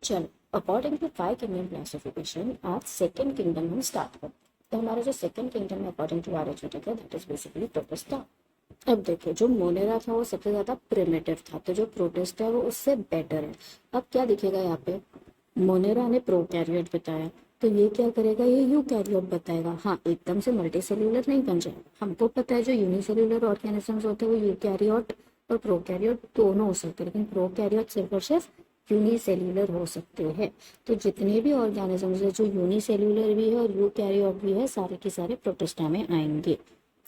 चलो, according to 5 kingdom classification आज second kingdom हम स्टार्ट करते हैं। तो हमारा जो सेकंड किंगडम है अकॉर्डिंग टू आर्यभट्ट है दैट इज बेसिकली प्रोटेस्टा। अब देखो, जो मोनेरा था वो सबसे ज्यादा प्रिमिटिव था, तो जो प्रोटेस्टा है वो उससे बेटर है। अब क्या दिखेगा यहाँ पे, मोनेरा ने प्रोकैरियोट बताया, तो ये क्या करेगा, ये यूकैरियोट बताएगा। हाँ, एकदम से मल्टी सेल्यूलर नहीं बन जाएगा। हमको पता है जो यूनिसेल्यूलर ऑर्गेनिजम्स होते हैं वो यूकैरियोट और प्रोकैरियोट दोनों हो सकते हैं, लेकिन प्रोकैरियोट सिर्फ और सिर्फ यूनिसेल्यूलर हो सकते हैं। तो जितने भी ऑर्गेनिजम्स है जो यूनिसेल्यूलर भी है और यूकैरियोट भी है, सारे के सारे प्रोटिस्टा में आएंगे।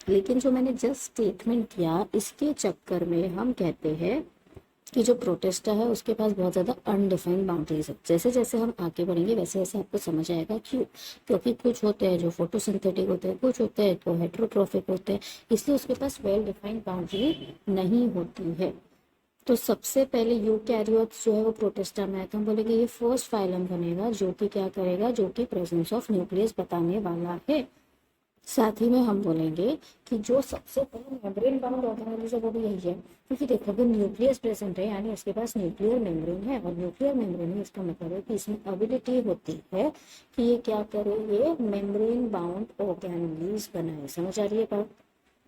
लेकिन जो मैंने जस्ट स्टेटमेंट किया, इसके चक्कर में हम कहते हैं कि जो प्रोटेस्टा है उसके पास बहुत ज़्यादा अनडिफाइंड बाउंड्रीज है। जैसे जैसे हम आगे बढ़ेंगे वैसे वैसे आपको समझ आएगा क्यों। क्योंकि कुछ होते हैं जो फोटोसिंथेटिक होते हैं, कुछ होते हैं तो हेट्रोट्रोफिक होते हैं, इसलिए उसके पास वेल डिफाइंड बाउंड्री नहीं होती है। तो सबसे पहले यूकैरियोट्स जो है वो प्रोटिस्टा में है, तो हम बोलेंगे ये फर्स्ट फाइलम बनेगा जो कि क्या करेगा, जो कि प्रेजेंस ऑफ न्यूक्लियस बताने वाला है। साथ ही में हम बोलेंगे कि जो सबसे पहले मेम्ब्रेन बाउंड ऑर्गेनिज्म है वो भी यही है, क्योंकि देखो अगर न्यूक्लियस प्रेजेंट है यानी इसके पास न्यूक्लियर मेम्ब्रेन है, और न्यूक्लियर मेम्ब्रेन है इसका मतलब है कि इसमें एबिलिटी होती है कि ये क्या करे, ये मेम्ब्रेन बाउंड ऑर्गेनिज बनाए। समझ आ रही है बात।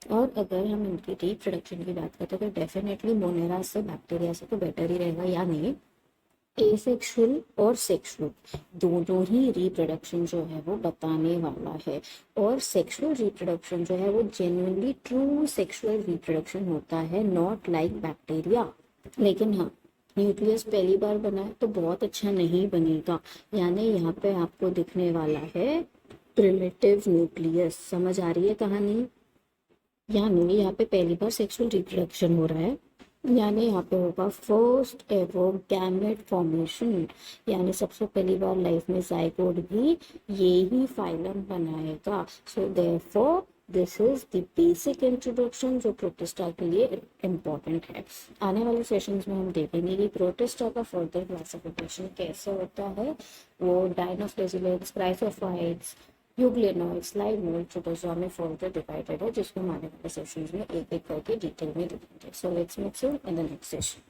और अगर हम इनकी रिप्रोडक्शन की बात करते हैं तो डेफिनेटली मोनेरा से बैक्टीरिया से तो बेटर ही रहेगा, यानी एसेक्सुअल और सेक्सुअल दोनों ही रिप्रोडक्शन जो है वो बताने वाला है। और सेक्सुअल रिप्रोडक्शन जो है वो जेन्युइनली ट्रू सेक्सुअल रिप्रोडक्शन होता है, नॉट लाइक बैक्टीरिया। लेकिन हाँ, न्यूक्लियस पहली बार बना है तो बहुत अच्छा नहीं बनेगा, यानी यहाँ पे आपको दिखने वाला है प्रिमिटिव न्यूक्लियस। समझ आ रही है कहानी। यानी यहाँ पे पहली बार सेक्सुअल रिप्रोडक्शन हो रहा है, यानी यहाँ पे होगा फर्स्ट एवर गैमेट फॉर्मेशन, यानी सबसे पहली बार लाइफ में जाइगोट भी ये ही फाइलम बनाएगा। So therefore this is the basic introduction जो प्रोटिस्टा के लिए इम्पोर्टेंट है। आने वाले सेशंस में हम देखेंगे कि प्रोटिस्टा का फर्दर क्लासिफिकेशन कैसे होता है, वो डायनोफ्लेजिलेट्स, क्राइसोफाइट्स, यूग्लेनॉइड्स, लाइमोइड, प्रोटोजोआ में फर्दर डिवाइडेड है, जिसको हम आने वाले सेशंस में एक एक करके डिटेल में देखेंगे। So let's meet soon in the next session.